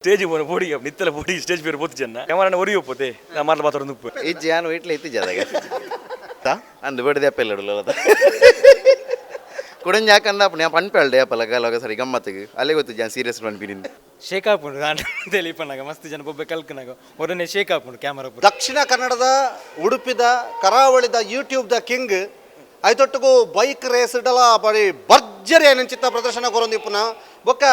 Stage body ನಿತ್ತಲ body stage ಬೇರೆ both ಜನ ಯಾವನ್ನ ಒರಿಯೋಪೋತೆ ನಾ ಮಾಟ್ಲ ಮಾತಾಡ ನುಪ್ಪು ಈ ಜಾನ್ ವೀಟ್ಲ ಇತ್ತು ಜಾದಾಗ ಅಂದು ಬಿಡದೆ ಅಪ್ಪೆಲ್ಲಡಲ್ಲ ಕುಡಂಜ ಹಾಕಂದ ಅಪ್ಪ ನಾನು ಪನ್ಪೇಳ್ದೆ ಅಪ್ಪಲ್ಲ ಕಾಲಾಗ ಸರಿ ಗಮ್ಮತ್ತಿಗೆ ಅಲ್ಲೇ ಗೊತ್ತು ಜಾನ್ ಸೀರಿಯಸ್ ಪನ್ಪಿನಿಂದ ಶೇಕ್ ಹಾಕೊಂಡು ನಾನು ತಿಳಿಪನಾಗ ಮಸ್ತ್ ಜನ ಬೊಬ್ಬೆ ಕಲ್ಕನಾಗ ಒಡನೆ ಶೇಕ್ ಹಾಕೊಂಡು ಕ್ಯಾಮರಾ ದಕ್ಷಿಣ ಕನ್ನಡದ ಉಡುಪಿದ ಕರಾವಳಿದ ಯೂಟ್ಯೂಬ್ದ ಕಿಂಗ್ ಐತೊಟ್ಟಿಗೂ ಬೈಕ್ ರೇಸ್ ಇಡಲ ಬರೀ ಭರ್ಜರಿ ಏನಿಂಚಿತ್ತ ಪ್ರದರ್ಶನ ಕೊರೊಂದಿಪ್ಪುನ ಬೊಕ್ಕ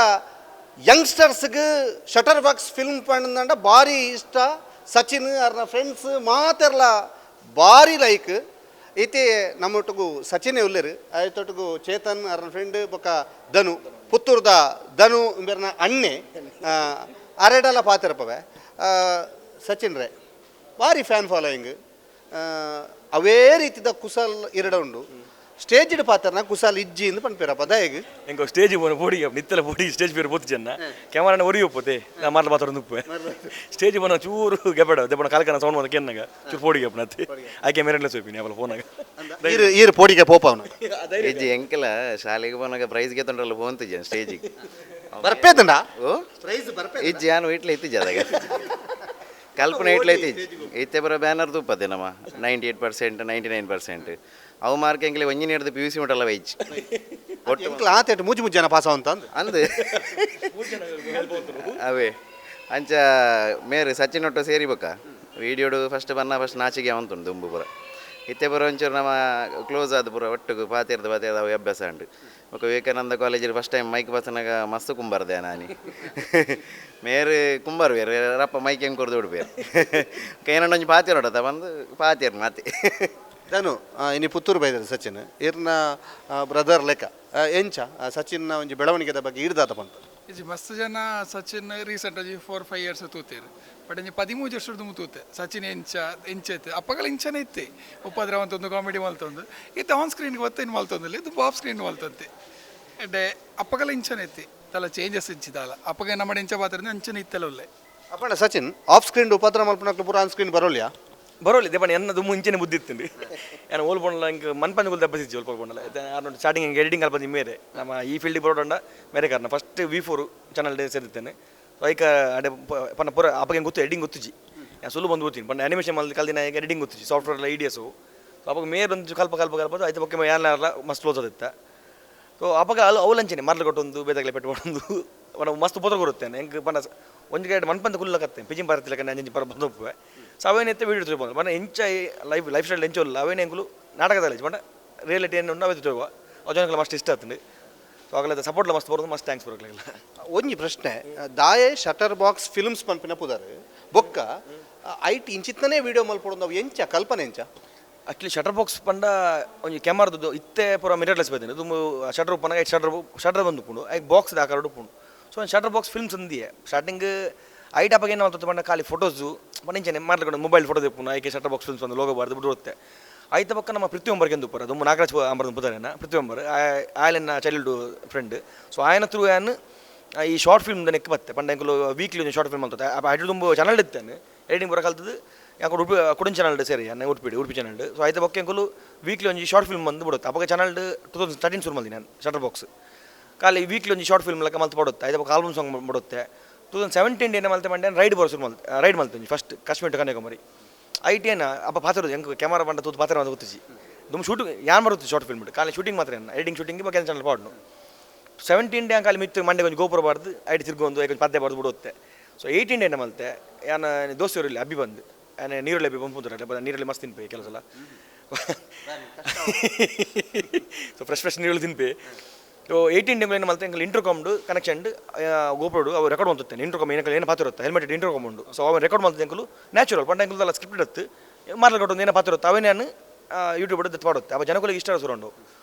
ಯಂಗ್ಸ್ಟರ್ಸ್ಗೆ ಶಟರ್ ಬಾಕ್ಸ್ ಫಿಲ್ಮ್ ಪಂಡ ಭಾರಿ ಇಷ್ಟ. ಸಚಿನ್ ಅವ್ರನ್ನ ಫ್ರೆಂಡ್ಸ್ ಮಾತೆರ್ಲ ಭಾರಿ ಲೈಕ್ ಐತಿ ನಮ್ಮೊಟ್ಟಿಗೂ ಸಚಿನೇ ಉಳ್ಳೇರು ಆಯ್ತೊಟ್ಟಿಗೂ ಚೇತನ್ ಅವ್ರನ್ನ ಫ್ರೆಂಡ್ ಬೊಕ್ಕ ಧನು ಪುತ್ತೂರ್ದ ಧನು ಬೇರೆನ ಅಣ್ಣೆ ಅರೆಡೆಲ್ಲ ಪಾತಿರಪ್ಪವೆ ಸಚಿನ್ ರೇ ಭಾರಿ ಫ್ಯಾನ್ ಫಾಲೋಯಿಂಗ್ ಅವೇ ರೀತಿದ ಕುಸಲ್ ಎರಡ ಉಂಡು ಸ್ಟೇಜ್ ಪಾತ್ರನ ಕುಸಾಲ್ ಇಜ್ಜಿ ಎಂದು ಪನ್ಪೇರಪ್ಪ ದಯಗೆ ಎಂಗೋ ಸ್ಟೇಜ್ ಬೋಡಿ ನಿತ್ತಲ ಬೋಡಿ ಸ್ಟೇಜ್ ಬೇರೆ ಬೋತು ಜನ ಕ್ಯಾಮರಾನ ಒರಿಯೋಪೋತೆ ನಾ ಮಾಟ್ಲ ಮಾತಾಡ ನುಪ್ಪು ಸ್ಟೇಜ್ ಬೋನ ಚೂರು ಗೆಬೇಡ ದೆಬ್ಬನ ಕಾಲಕನ ಸೌಂಡ್ ಬಂದ ಕೆನ್ನಾಗ ಚೂರು ಪೋಡಿಗೆ ಅಪ್ಪನತ್ತೆ ಆಕೆ ಮೇರೆಲ್ಲ ಸೋಪಿನಿ ಅವಳ ಫೋನಾಗ ಈರು ಪೋಡಿಗೆ ಪೋಪ ಅವನು ಇಜ್ಜಿ ಎಂಕಲ ಶಾಲೆಗೆ ಬಂದಾಗ ಪ್ರೈಸ್ಗೆ ತೊಂಡ್ರಲ್ಲ ಹೋಂತು ಜನ ಸ್ಟೇಜಿಗೆ ಬರ್ಪೇತಂಡ ಓ ಪ್ರೈಸ್ ಬರ್ಪೇ ಈ ಜಾನ್ ವೀಟ್ಲ ಇತ್ತು ಜಾದಾಗ ಕಲ್ಪನೆ ಇಟ್ಲೈತಿ ಇತ್ತೆ ಬರೋ ಬ್ಯಾನರ್ ತೂಪತ್ತೆ ನಮ್ಮ 98% 99% ಅವು ಮಾರ್ಕ್ ಎಂಗ್ಲೆ ಒಂಜಿನ ಹಿಡಿದು ಪಿ ಯು ಸಿ ಮಟ್ಟಲ್ಲ ವೈಜ್ ಒಟ್ಟು ಆತೇಟು ಮುಜ್ಜು ಮುಜ್ಜನ ಪಾಸ ಅಂತ ಅಂದು ಅವೇ ಅಂಚ ಮೇರೆ ಸಚಿನ್ ಒಟ್ಟು ಸೇರಿಬೇಕ ವೀಡಿಯೋಡು ಫಸ್ಟ್ ಫಸ್ಟ್ ನಾಚಿಗೆ ಅವಂತುಂಡು ದುಂಬು ಪುರ ಇತ್ತೆ ಬರೋ ಒಂಚೂರು ನಮ್ಮ ಕ್ಲೋಸ್ ಆದ ಪುರ ಒಟ್ಟಿಗೆ ಪಾತಿರ್ದು ಅವು ಅಭ್ಯಾಸ ಉಂಟು ఒక ವಿವೇಕಾನಂದ ಕಾಲೇಜಲ್ಲಿ ಫಸ್ಟ್ ಟೈಮ್ ಮೈಕ್ ಬಸನಾಗ ಮಸ್ತ್ ಕುಂಬಾರ್ದೆ ನಾನು ಮೇರೆ ಕುಂಬಾರ್ ಬೇರೆ ರಪ್ಪ ಮೈಕ್ ಹೆಂಗೆ ಕೊರ್ದು ಬಿಡ್ಬೇರು ಕೈನೊಂದು ಪಾತಿರ್ ಹೊಡತ ಬಂದು ಪಾತಿರ್ ಮಾತಿ ನಾನು ಇನ್ನು ಪುತ್ತೂರು ಬೈದರೆ ಸಚಿನ್ ಇರ್ನ ಬ್ರದರ್ ಲೆಕ್ಕ ಎಂಚ ಸಚಿನ್ನ ಒಂಜಿ ಬೆಳವಣಿಗೆದ ಬಗ್ಗೆ ಇಡ್ದಾತ ಬಂತ ಇದು ಮಸ್ತ್ ಜನ ಸಚಿನ್ ರೀಸೆಂಟ್ 4-5 ಇಯರ್ಸ್ ತೂತೇರು ಬಟ್ ಇಂಜಿ 13 ವರ್ಷದ ತೂತೆ ಸಚಿನ್ ಎಂಚೈತೆ ಅಪ್ಪಗಳ ಇಂಚನೇ ಇತ್ತೆ ಉಪದ್ರ ಅಂತೊಂದು ಕಾಮಿಡಿ ಮಲ್ತೊಂದು ಇದು ಆನ್ ಸ್ಕ್ರೀನ್ಗೆ ಒತ್ತೇನು ಮಲ್ತೊಂದಿಲ್ಲ ಇದು ಆಫ್ ಸ್ಕ್ರೀನ್ ಮಲ್ತಂತೆ ಎಡ್ಡೆ ಅಪ್ಪಗಳ ಇಂಚನೇ ಇತ್ತೆ ತಲ ಚೇಂಜಸ್ ಇಂಚಿದಲ್ಲ ಅಪ್ಪಗೆ ನಮ್ಮ ಇಂಚ ಪಾತ್ರ ಅಂಚನೆ ಇತ್ತಲ್ಲ ಒಳ್ಳೆ ಅಪ್ಪಣ್ಣ ಸಚಿನ್ ಆಫ್ ಸ್ಕ್ರೀನ್ ಉಪದ್ರ ಮಲ್ಪನಕ್ಲು ಪೂರ ಆನ್ ಸ್ಕ್ರೀನ್ ಬರೋಲ್ಯಾ ಬರೋಲ್ಲ ದೇಪಣ ಎನ್ನದು ಮುಂಚೆನೆ ಬುದ್ಧಿತ್ತಂడి ನಾನು ಓಲ್ಪೊಂಡಲ ಇಂಕ ಮನ್ಪಂಜ ಗುಲ್ ದಬ್ಬಸಿಜ್ಜಿ ಓಲ್ಪೊಂಡಲ ನಾನು ಸ್ಟಾರ್ಟಿಂಗ್ ಹಿಂಗೆ ಎಡಿಟಿಂಗ್ ಅಲ್ಪಂಜಿ ಮೇರೆ ನಮ್ಮ ಈ ಫೀಲ್ಡಿಗೆ ಬರೋಡಂಡ ಮೇರೆ ಕಾರಣ ಫಸ್ಟ್ V4 ಚಾನಲ್ ಸೇರಿದ್ದೇನೆ ಐಕ ಅಡೆ ಪನ್ನ ಪೂರ ಅಪ್ಪಗೆ ಗೊತ್ತು ಎಡಿಟಿಂಗ್ ಗೊತ್ತುಜಿ ನಾನು ಸುಳ್ಳು ಬಂದು ಗೊತ್ತೀನಿ ಪಂಡ ಅನಿಮೇಷನ್ ಮಲ್ದ ಕಲ್ದಿನ ಎಡಿಟಿಂಗ್ ಗೊತ್ತುಜಿ ಸಾಫ್ಟ್ವೇರ್ ಐಡಿಯಾಸು ಸೊ ಅಪ್ಪಗೆ ಮೇರೆ ಒಂದು ಕಲ್ಪ ಐತೆ ಪಕ್ಕ ಯಾರಲ್ಲ ಮಸ್ತ್ ಕ್ಲೋಸ್ ಆದಿತ್ತ ಸೊ ಅಪ್ಪಗೆ ಅವಲಂಚನೆ ಮರ್ಲು ಕೊಟ್ಟೊಂದು ಬೇದಾಗಲೆ ಪೆಟ್ಟು ಮಸ್ತ್ ಪೋತ್ರ ಕೊಡುತ್ತೇನೆ ಹೆಂಗೆ ಪನ್ನ ಒಂದು ಗೈಡ್ ಮನ್ಪಂತ ಕುಲ್ಲಕತ್ತೆ ಪಿಜಿಂ ಪಾರತಿಲಕ ನಂಜಿ ಪರ ಬಂದೊಪ್ಪುವೆ ಸೊ ಅವೇನು ಎತ್ತೆ ವೀಡಿಯೋ ತಿಳ್ಬೋದು ಬಣ್ಣ ಎಂಚ ಲೈಫ್ ಸ್ಟೈಲ್ ಎಂಚೋಲ್ಲ ಅವೇನು ಎಂಕುಲು ನಾಟಕದಲ್ಲಿ ಬಣ್ಣ ರಿಯಾಲಿಟಿ ಏನು ಅವೇ ತಿಳ್ವ ಅವು ಜನಕ್ಕೆ ಮಸ್ತ್ ಇಷ್ಟ ಆಗ್ತದೆ ಸೊ ಆಗಲೇ ಸಪೋರ್ಟ್ಲ ಮಸ್ತ್ ಬರೋದು ಮಸ್ತ್ ಥ್ಯಾಂಕ್ಸ್ ಬರೋಕ್ಲಿಲ್ಲ ಒಂಜಿ ಪ್ರಶ್ನೆ ದಾಯೆ ಶಟರ್ ಬಾಕ್ಸ್ ಫಿಲ್ಮ್ಸ್ ಪನ್ಪಿನ ಪುದಾರು ಬೊಕ್ಕ ಐಟಿ ಇಂಚಿತ್ತನೇ ವಿಡಿಯೋ ಮಲ್ಪಡೋದು ಅವು ಎಂಚ ಕಲ್ಪನೆ ಎಂಚ ಆ್ಯಕ್ಚುಲಿ ಶಟರ್ ಬಾಕ್ಸ್ ಪಂಡ ಒಂದು ಕ್ಯಾಮರಾದು ಇತ್ತೆ ಪೂರ ಮಿರರ್ಲೆಸ್ ಬೈತೇನೆ ಇದು ಶಟರ್ ಉಪ್ಪನಾಗ ಶಟರ್ ಬಂದು ಉಪ್ಪುಂಡು ಐ ಬಾಕ್ಸ್ ದಾಕಾಡು ಉಪ್ಪುಂಡು ಸೊ ಒಂದು ಶಟರ್ ಬಾಕ್ಸ್ ಫಿಲ್ಮ್ಸ್ ಅಂದಿಯೇ ಸ್ಟಾರ್ಟಿಂಗ್ ಐಟ್ ಅಪ್ಪಾಗ ಏನು ಮಾಡ್ತದೆ ಪಂಡ ಖಾಲಿ ಫೋಟೋಸು ಪಂಚನೆ ಮಾಡ್ಕೊಂಡು ಮೊಬೈಲ್ ಫೋಟೋ ತೆಪ್ಪುನು ಐಕೆ ಶಟರ್ ಬಾಕ್ಸ್ ಫಿಲ್ಮ್ಸ್ ಒಂದು ಲೋಗೋ ಬಾರ್ದು ಬಿಡುತ್ತೆ ಐತ ಪಕ್ಕ ನಮ್ಮ ಪ್ರತಿಯೊಬ್ಬರಿಗೆ ಎಂದು ಪರ ಅದು ನಾಗರಾಜ್ ಅಂಬರ್ದು ಪುತಾರೇನ ಪ್ರತಿಯೊಬ್ಬರು ಆಯನ ಚೈಲ್ಡ್ ಫ್ರೆಂಡ್ ಸೊ ಆಯನ ಥ್ರೂ ಆ್ಯನ್ ಈ ಶಾರ್ಟ್ ಫಿಲ್ಮ್ ನೆಕ್ ಬತ್ತೆ ಪಂಡ ಎಂಕಲು ವೀಕ್ಲಿ ಒಂದು ಶಾರ್ಟ್ ಫಿಲ್ಮ್ ಅಂತದೆ ಐಟು ತುಂಬ ಚಾನಲ್ ಇತ್ತೇನೆ ಎಡಿಟಿಂಗ್ ಬರೋ ಕಲ್ತದ್ದು ಯಾಕೆ ಕುಡನ್ ಚಾನಲ್ ಸೇರಿ ಅನ್ನ ಉಡುಪಿ ಚಾನಲ್ ಸೊ ಐತ ಪಕ್ಕ ಎಂಕಲು ವೀಕ್ಲಿ ಒಂದು ಶಾರ್ಟ್ ಫಿಲ್ಮ್ ಬಂದು ಬಿಡುತ್ತೆ ಅವಾಗ ಚಾನಲ್ 2013 ಶುರು ಮಾಡಿದೆ ನಾನು ಶಟರ್ ಬಾಕ್ಸ್ ಖಾಲಿ ವೀಕ್ಲಿ ಒಂದು ಶಾರ್ಟ್ ಫಿಲ್ಮ್ ಲೆಕ್ಕ ಮಲ್ತು ಪಡುತ್ತೆ ಐತ ಪಕ್ಕ ಆಲ್ಬಮ್ ಸಾಂಗ್ ಬಿಡುತ್ತೆ 2017 ಏನು ಮಲ್ತೆ ಮಂಡ್ಯ ರೈಡ್ ಬರೋ ಶುರು ರೈಡ್ ಮಲ್ತೀನಿ ಫಸ್ಟ್ ಕಾಶ್ಮೀರ ಟು ಕನ್ಯಾಕುಮಾರಿ ಐಟಿ ಏನು ಅಪ್ಪ ಪಾತ್ರ ಹೆಂಗೆ ಕ್ಯಾಮರಾ ಬಂಡ ತೂತು ಪಾತ್ರ ಅಂತ ಗೊತ್ತಿಸಿ ತುಂಬ ಶೂಟಿಂಗ್ ಯಾರು ಬರುತ್ತೆ ಶಾರ್ಟ್ ಫಿಲ್ಮ್ ಖಾಲಿ ಶೂಟಿಂಗ್ ಮಾತ್ರ ಎಡಿಟಿಂಗ್ ಶೂಟಿಂಗ್ ಬಗ್ಗೆ ಚಾನಲ್ ಪಾಡ್ನು 17 ಡೇ ಖಾಲಿ ಮಿತ್ತು ಮಂಡ್ಯ ಒಂದು ಗೋಪುರ ಬಾರ್ದು ಐಟಿ ತಿರ್ಗೊಂದು ಒಂದು ಪದ್ಯ ಬಾರ್ದು ಬಿಡುತ್ತೆ ಸೊ 18 ಡೇನ ಮಲ್ತೆ ಯಾನು ದೋಸ್ತಿಯವರಿಲ್ಲ ಅಬ್ಬಿ ಬಂದು ನಾನು ನೀರಲ್ಲಿ ಅಬ್ಬಿ ಬಂಪುಂತಾರೆ ನೀರಲ್ಲಿ ಮಸ್ತ್ ತಿನ್ಪೆ ಕೆಲವು ಸಲ ಸೊ ಫ್ರೆಶ್ ನೀರಲ್ಲಿ ತಿನ್ಪೆ ಸೊ 18 ಡೇಗಳು ಏನು ಮಲ್ತೆ ಇಂಟರ್ಕಾಮ್ಡು ಕನೆಕ್ಷನ್ ಗೋಪುರಡು ಅವು ರೆಕಾರ್ಡ್ ಮಾಡ್ತೇನೆ ಇಂಟರ್ಕಾಮ್ ಏನು ಪಾತ್ರ ಇರುತ್ತೆ ಹೆಲ್ಮೆಟ್ ಇಂಟರ್ಕಾಮ್ ಉಂಡು ಸೊ ಅವನು ರೆಕಾರ್ಡ್ ಮಾಡ್ತದೆ ಎಂಕಲು ನ್ಯಾಚುರಲ್ ಪಂಡ ಎಂಕಲ್ದಲ್ಲ ಸ್ಕ್ರಿಪ್ಟ್ ಇರುತ್ತೆ ಮಾರ್ಲ್ ಕೊಟ್ಟು ಏನು ಪಾತ್ರ ಇರುತ್ತೆ ಅವನೇ ನಾನು ಯೂಟ್ಯೂಬ್ ದತ್ತು ಮಾಡುತ್ತೆ ಅವ ಜನಗಳಿಗೆ ಇಷ್ಟ ಸುರಂಡು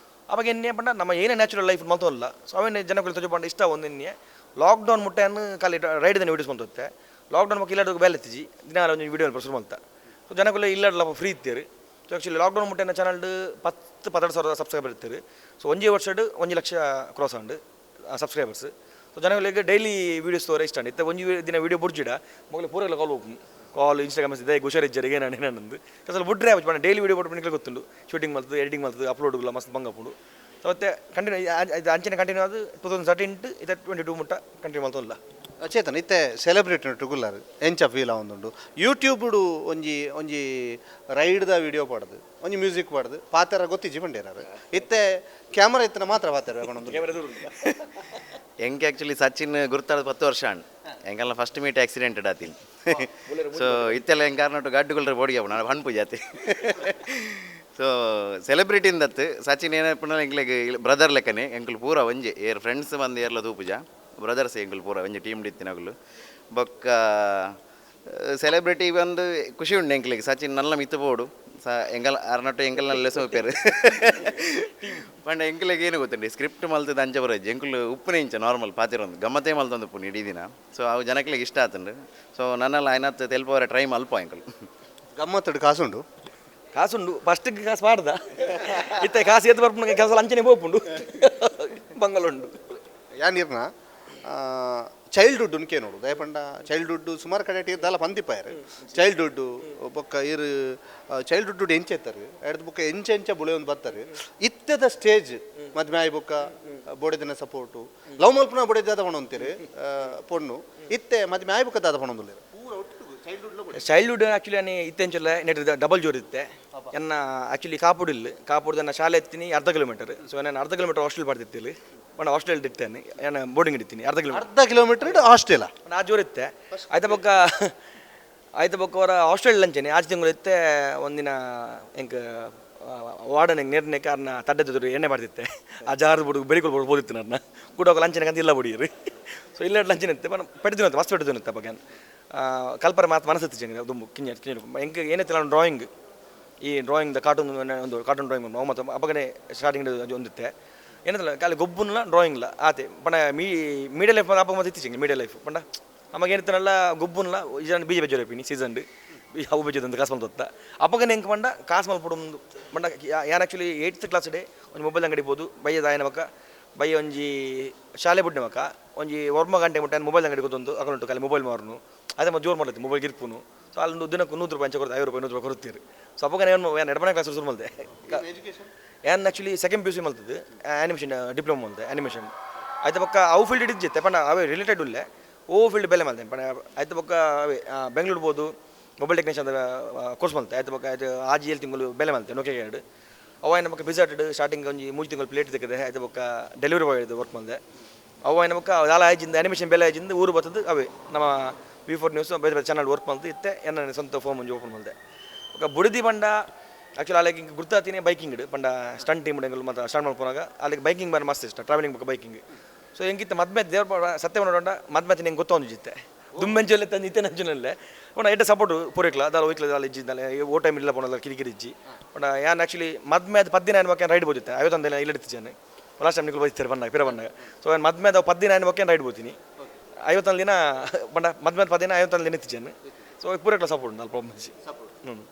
ಅವಾಗ ಎನ್ನೆ ಪಂಡ ನಮ್ಮ ಏನೇ ನ್ಯಾಚುರಲ್ ಲೈಫ್ ಮಲ್ತಲ್ಲ ಸೊ ಅವನೇ ಜನಗಳಿಗೆ ತೋಜಪಂಡ ಇಷ್ಟ ಒಂದು ಎನ್ನೆ ಲಾಕ್ಡೌನ್ ಮುಟ್ಟೆಯನ್ನು ಖಾಲಿ ರೈಡ್ದನ್ನು ವೀಡಿಯೋಸ್ ಬಂದುತ್ತೆ ಲಾಕ್ಡೌನ್ ಮಕ್ಕ ಇಲ್ಲಾಡೋದು ಬೇಲೆ ಎತ್ತಿಜಿ ದಿನ ಒಂದು ವೀಡಿಯೋ ಪ್ರಸುರು ಅಂತ ಸೊ ಜನಗಳು ಇಲ್ಲಾಡಲ್ಲ ಫ್ರೀ ಇರ್ತೀರಿ ಸೊ ಆ್ಯಕ್ಚುಲಿ ಲಾಕ್ಡೌನ್ ಮುಟ್ಟೆನ ಚಾನಲ್ 10-12,000 ಸಬ್ಸ್ಕ್ರೈಬರ್ ಇರ್ತೀರಿ ಸೊ 1 ವರ್ಷ 1 ಲಕ್ಷ ಕ್ರಾಸ್ ಆಂಡು ಸಬ್ಸ್ಕ್ರೈಬರ್ಸ್ ಸೊ ಜನಗಳಿಗೆ ಡೈಲಿ ವೀಡಿಯೋಸ್ ತೋರ ಇಷ್ಟ ಇತ್ತು ಒಂದು ದಿನ ವೀಡಿಯೋ ಬುಡ್ಜಿಡ ಮಗಲು ಪೂರೆಲ್ಲ ಕಾಲ್ ಹೋಗ್ನು ಕಾಲ್ ಇನ್ಸ್ಟಾಗ್ರಾಮ್ ಇದೆ ಹುಷಾರಿಜ್ಜರಿಗೆ ನಾನು ಅಸಲು ಬುಡ್ರೆ ಆಯ್ತು ಡೈಲಿ ವೀಡಿಯೋ ಬಿಟ್ಟು ಗೊತ್ತುಂಡು ಶೂಟಿಂಗ್ ಮಾಡ್ತದೆ ಎಡಿಟಿಂಗ್ ಮಾಡ್ತದೆ ಅಪ್ಲೋಡ್ಗಳ ಮಸ್ತ್ ಬಂಗಪ್ಪುಂಡು ಸೊ ಮತ್ತೆ ಕಂಟಿನ್ಯೂ ಅಂಚನೆ ಕಂಟಿನ್ಯೂ ಅದು 2013 ಇದು 22 ಮುಟ್ಟ ಕಂಟಿನ್ಯೂ ಮಾಡ್ತಲ್ಲ ಚೇತನ್ ಇತ್ತೆ ಸೆಲೆಬ್ರಿಟಿ ಟುಗುಲಾರು ಎಂಚ ಫೀಲ್ ಆವೊಂದುಂಡು ಯೂಟ್ಯೂಬ್ಡು ಒಂಜಿ ಒಂಜಿ ರೈಡ್ದ ವಿಡಿಯೋ ಪಡ್ದು ಒಂಜಿ ಮ್ಯೂಸಿಕ್ ಪಡ್ದು ಪಾತೆರ ಗೊತ್ತಿಜ್ಜಿ ಬಂಡೇರಾರು ಇತ್ತೆ ಕ್ಯಾಮರಾ ಇತ್ತನ ಮಾತ್ರ ಪಾತೆರ ಎಂಗೆ ಆ್ಯಕ್ಚುಲಿ ಸಚಿನ್ ಗುರ್ತಾದ 10 ವರ್ಷ ಅಂಡ್ ಎಂಗೆಲ್ಲ ಫಸ್ಟ್ ಮೀಟ್ ಆಕ್ಸಿಡೆಂಟೆಡ್ ಆತೀನಿ ಸೊ ಇತ್ತೆಲ್ಲ ಹೆಂಗೆ ಕಾರಣಟ್ಟು ಗಡ್ಡುಗಳ್ರೆ ಬೋಡಿಗೆ ನಾನು ಹಣ್ಣು ಪೂಜಾತಿ ಸೊ ಸೆಲೆಬ್ರಿಟಿಂದತ್ತು ಸಚಿನ್ ಏನಪ್ಪ ಎಂಗ್ಲಿಗೆ ಬ್ರದರ್ ಲೆಕ್ಕನೆ ಎಂಕುಲು ಪೂರ ಒಂಜೆ ಏರ್ ಫ್ರೆಂಡ್ಸ್ ಬಂದು ಏರ್ಲ ತೂಪುಜ ಬ್ರದರ್ಸ್ ಎಂಕುಲು ಪೂರ ಒಂಜೆ ಟೀಮ್ ಡಿತ್ತಿನಗುಲು ಬೊಕ್ಕ ಸೆಲೆಬ್ರಿಟಿ ಬಂದು ಖುಷಿ ಉಂಡು ಎಂಕ್ಲಿಗೆ ಸಚಿನ್ ನಲ್ಲ ಮಿತ್ತು ಬೋಡು ಎಂಗಲ್ ಅರ್ನಟ್ಟು ಎಂಕಲ್ ನಲ್ಲ ಸೋಪೇರು ಪಂಡ ಎಂಕಲಿಗೆ ಏನು ಗೊತ್ತುಂಡಿ ಸ್ಕ್ರಿಪ್ಟ್ ಮಲ್ತದ ಅಂಚ ಬರೋದು ಎಂಕುಲು ಉಪ್ಪುನೇ ಇಂಚ ನಾರ್ಮಲ್ ಪಾತಿರೊಂದು ಗಮ್ಮತ್ತೇ ಮಲ್ತೊಂದು ಉಪ್ಪು ಇಡೀ ದಿನ ಸೊ ಅವು ಜನಕ್ಲಿಗೆ ಇಷ್ಟ ಆತಂಡು ಸೊ ನನ್ನೆಲ್ಲ ಐನತ್ತು ತೆಲ್ಪವರ ಟ್ರೈ ಮಲ್ಪ ಎಂಕಲು ಗಮ್ಮತ್ತಡು ಕಾಸುಂಡು ಕಾಸುಂಡು ಫಸ್ಟಿಗೆ ಕಾಸು ಮಾಡ್ದ ಇತ್ತೆ ಕಾಸು ಎದ್ದು ಬರ್ಪುಂಡು ಕೆಲಸ ಲಂಚನೆ ಹೋಗ್ಪುಂಡು ಬಂಗಲುಂಡು ಯಾನಿರ್ನ ಚೈಲ್ಡ್ಹುಡ್ ಉನ್ಕೆ ನೋಡು ದಯಪಂಡ ಚೈಲ್ಡ್ಹುಡ್ ಸುಮಾರು ಕಡೆ ಇದ್ದಲ್ಲ ಪಂದಿಪಾಯರು ಚೈಲ್ಡ್ಹುಡ್ ಬೊಕ್ಕ ಇರು ಚೈಲ್ಡ್ಹುಡ್ ಎಂಚೆತ್ತಾರೆ ಎಡ್ದು ಬೊಕ್ಕ ಎಂಚ ಬುಳೆ ಒಂದು ಬರ್ತಾರೆ ಇತ್ತದ ಸ್ಟೇಜ್ ಮದ್ವೆ ಆಯ್ ಬೊಕ್ಕ ಬೋಡೆದಿನ ಸಪೋರ್ಟು ಲವ್ ಮಲ್ಪನ ಬೋಡೆದ ತಗೊಂಡು ಪೊಣ್ಣು ಇತ್ತೆ ಮದ್ವೆ ಆಯ್ ಬೊಕ್ಕ ದಾದ ಪಣೊಂದು ಚೈಲ್ಡ್ಹುಡ್ ಆ್ಯಕ್ಚುಲಿ ನಾನು ಇತ್ತೆಂಚಲ್ಲ ನೆಟ್ ಡಬಲ್ ಜೋರ್ ಇತ್ತೆ ಎನ್ನ ಆ್ಯಕ್ಚುಲಿ ಕಾಪುಡಿಲ್ಲ ಕಾಪುಡ್ದು ನನ್ನ ಶಾಲೆ ಎತ್ತೀನಿ ಅರ್ಧ ಕಿಲೋಮೀಟರ್ ಸೊ ನಾನು ಅರ್ಧ ಕಿಲೋಮೀಟರ್ ಹಾಸ್ಟೆಲ್ ಬರ್ತಿತ್ತಿಲ್ಲ ಬಣ್ಣ ಹಾಸ್ಟೆಲ್ ಇರ್ತೇನೆ ನಾನು ಬೋರ್ಡಿಂಗ್ ಇಡ್ತೀನಿ ಅರ್ಧ ಕಿಲೋಮೀಟರ್ ಹಾಸ್ಟೆಲ್ ಆ ಜೋರ್ ಇತ್ತೆ ಆಯ್ತ ಬೊಕ್ಕ ಅವರ ಹಾಸ್ಟೆಲ್ ಲಂಚನೆ ಆಚೆ ತಿಂಗಳು ಇತ್ತೆ ಒಂದಿನ ಹೆಂಗೆ ವಾರ್ಡನ್ ಹೆಂಗೆ ನೇರನೇ ಕಾರ್ನ ತಡ್ಡದ್ರು ಎಣ್ಣೆ ಮಾಡ್ತಿತ್ತೆ ಆ ಜಾರು ಬಿಡು ಬೆಳಿಕೊಳ್ಬೋದು ಬೋದಿತ್ತು ನನ್ನ ಕೂಡ ಹೋಗಿ ಲಂಚನೆ ಅಂತ ಇಲ್ಲ ಬಿಡಿಯರು ಸೊ ಇಲ್ಲ ಲಂಚನೆ ಇತ್ತೆ ಬಣ್ಣ ಪೆಟ್ಟಿದ್ದು ಮಸ್ತ್ ಪೆಟ್ಟಿದ್ದು ಬಗ್ಗೆ ಕಲ್ಪರ ಮಾತು ಮನಸ್ಸು ಚೆಂದ ತುಂಬ ಕಿಂಜ ಹೆಂಗೆ ಏನೈತೆ ನಾನು ಡ್ರಾಯಿಂಗ್ ಈ ಡ್ರಾಯಿಂಗ್ ಕಾರ್ಟೂನ್ ಒಂದು ಕಾರ್ಟೂನ್ ಡ್ರಾಯಿಂಗ್ ಮತ್ತು ಅಪ್ಪಗನೆ ಸ್ಟಾರ್ಟಿಂಗ್ ಒಂದಿತ್ತೆ ಏನಂತಲ್ಲ ಖಾಲಿ ಗೊಬ್ಬುನಲ್ಲ ಡ್ರಾಯಿಂಗ್ಲ ಆತೆ ಪಂಡ ಮೀಡಿಯಾ ಲೈಫ್ ಅಪ್ಪ ಮತ್ತೆ ಇತ್ತೀಚೆಗೆ ಮೀಡಿಯಾ ಲೈಫ್ ಪಂಡ ನಮಗೇನಿತ್ತನಲ್ಲ ಗೊಬ್ಬುನಲ್ಲ ಇದನ್ನು ಬೀಜ ಬೆಜ್ಜೋರಪ್ಪಿನಿ ಸೀಸನ್ ಅವು ಬೆಜ್ಜೋದಂತ ಕಾಸು ಮಲ್ತೊತ್ತ ಅಪ್ಪಗನೆ ಹೆಂಗೆ ಪಂಡ ಕಾಸು ಮಲ್ಪಡೊಂದು ಪಂಡ ಯಾನ್ ಆ್ಯಕ್ಚುಲಿ 8th ಕ್ಲಾಸ್ ಡೇ ಒಂದು ಮೊಬೈಲ್ ಅಂಗಡಿ ಬೋದು ಬೈಯದ ಆಯ್ನ ಬಕ್ಕ ಬೈಯ ಒಂಜಿ ಶಾಲೆ ಬುಡ್ಡೆ ಮಕ್ಕ ಒಂಜಿ ವರ್ಮ ಗಂಟೆ ಮುಟ್ಟ ಮೊಬೈಲ್ ಅಂಗಡಿ ಗೊತ್ತೊಂದು ಅಕೌಂಟು ಖಾಲಿ ಮೊಬೈಲ್ ಮಾರ್ನು ಅದೇ ಮತ್ತೆ ಜೋರು ಮಾಡ್ಲತ್ತಿ ಮೊಬೈಲ್ ಗಿರ್ಪುನು ಸೊ ಅಲ್ಲಿ ದಿನಕ್ಕೆ 100 ರೂಪಾಯಿ ಅಂಚೆ ಕೊಡ್ತಾರೆ 5 ರೂಪಾಯಿ 100 ರೂಪಾಯಿ ಕೊಡ್ತೀರಿ ಸೊ ಅಪ್ಪಗನೆ ಏನು ಎಡಬನೇ ಕ್ಲಾಸ್ ಶುರು ಮಲ್ತೆ ಏನು actually second P U C ಮಲ್ತದ್ದು ಆ್ಯನಿಮೇಷನ್ ಡಿಪ್ಲೊಮಾ ಮಲ್ತೆ ಆ್ಯನಿಮೇಷನ್ ಆಯ್ತು ಪಕ್ಕ ಅವು ಫೀಲ್ಡ್ ಇದ್ದಿತ್ತೆ ಪಂಡ ಅವೇ ರಿಲೇಟೆಡ್ ಉಲ್ಲೆ ಓ ಫೀಲ್ಡ್ ಬೆಲೆ ಮಲ್ತೆ ಪಂಡ ಆಯ್ತು ಪಕ್ಕ ಅವೇ ಬೆಂಗಳೂರು ಬೋದು ಮೊಬೈಲ್ ಟೆಕ್ನಿಷಿಯನ್ ಕೋರ್ಸ್ ಮಲ್ತೆ ಆಯ್ತು ಪಕ್ಕ ಆಯ್ತು ಆಜಿ 7 ತಿಂಗಳು ಬೆಲೆ ಮಲ್ತೆ ನೋಕೆ ಎರಡು ಅವ ನಮ್ಮ ಬಿಸಾಟೆಡ್ ಸ್ಟಾರ್ಟಿಂಗ್ ಒಂದು 3 ತಿಂಗಳು ಪ್ಲೇಟ್ ತೆಗೆದೆ ಆಯ್ತು ಪಕ್ಕ ಡೆಲಿವರಿ ಬಾಯ್ ವರ್ಕ್ ಮಾಡಿದೆ ಅವ ನಮ್ಮ ದಾಲ ಆಯ್ಜಿಂದ ಆ್ಯನಿಮೇಷನ್ ಬೆಲೆ ಆಯ್ಜಿಂದ ಊರು ಬರ್ತದ್ದು ಅವೇ ನಮ್ಮ V4 ನ್ಯೂಸ್ ಬೇರೆ ಬೇರೆ ಚಾನಲ್ ವರ್ಕ್ ಮಾಡ್ತು ಇತ್ತೆ ಏನ ಸ್ವಂತ ಫೋನ್ ಮುಂಜೆ ಓಪನ್ ಮಾಡಿದೆ ఒక ಬುಡಿದಿ ಬಂಡ ಆ್ಯಕ್ಚುಲಿ ಅಲ್ಲಿಗೆ ಗುರ್ತಾತೀನಿ ಬೈಕಿಂಗ್ ಪಂಡ ಸ್ಟಂಟ್ ಟೀಮ್ ಉಂಡೆಂಗಳು ಮತ್ತು ಸ್ಟಾರ್ಟ್ ಮಾಡ್ಕೊಂಡಾಗ ಅಲ್ಲಿಗೆ ಬೈಕಿಂಗ್ ಬಂದು ಮಸ್ತ್ ಇಷ್ಟ ಟ್ರಾವೆಲಿಂಗ್ ಬಗ್ಗೆ ಬೈಕಿಂಗ್ ಸೊ ಹೆಂಗಿತ್ತು ಮದ್ಮೆ ದೇವ್ರ ಸತ್ಯ ನೋಡೋಣ ಮದ್ಮೆ ಹೆಂಗೆ ಗೊತ್ತೊಂದು ಜಿತ್ತೆ ದುಮ್ಮೆಂಜಲ್ಲಿ ತಂದು ಇತ್ತೆ ನಂಜನಲ್ಲೇ ಪಂಡ ಎಡ್ಡೆ ಸಪೋರ್ಟು ಪೂರೈಕ್ಲ ದಾಲ್ ಹೋಯ್ಕ್ಲ ದಾಲ್ ಇಜ್ಜಿದ್ದಲ್ಲ ಓ ಟೈಮ್ ಇಲ್ಲ ಪೋಣಲ್ಲ ಕಿರಿಕಿರಿ ಇಜ್ಜಿ ಪಂಡ ಯಾನ್ ಆ್ಯಕ್ಚುಲಿ ಮದ್ಮೆ ಅದು 10 ದಿನ ಅನ್ಬೇಕು ರೈಡ್ ಬೋದಿತ್ತೆ 51 ದಿನ ಇಲ್ಲ ಇಡ್ತಿದ್ದೇನೆ ಲಾಸ್ಟ್ ಟೈಮ್ ನಿಗಳು ಬೈತಾರೆ ಬಂದಾಗ ಪಿರ ಬಂದಾಗ ಸೊ ನಾನು ಮದ್ಮೆ ಅದು 10 ದಿನ ಅನ್ಬೇಕು ರೈಡ್ ಬೋತೀನಿ 51 ದಿನ ಬಂಡ ಮದ್ಮೆ 10 ದಿನ 51 ದಿನ ಇತ್ತಿದ್ದೇನೆ ಸೊ ಪೂರೈಕ್ಲ ಸಪೋರ್ಟ್ ಅಲ್ಲಿ ಪ್ರಾಬ್ಲಮ್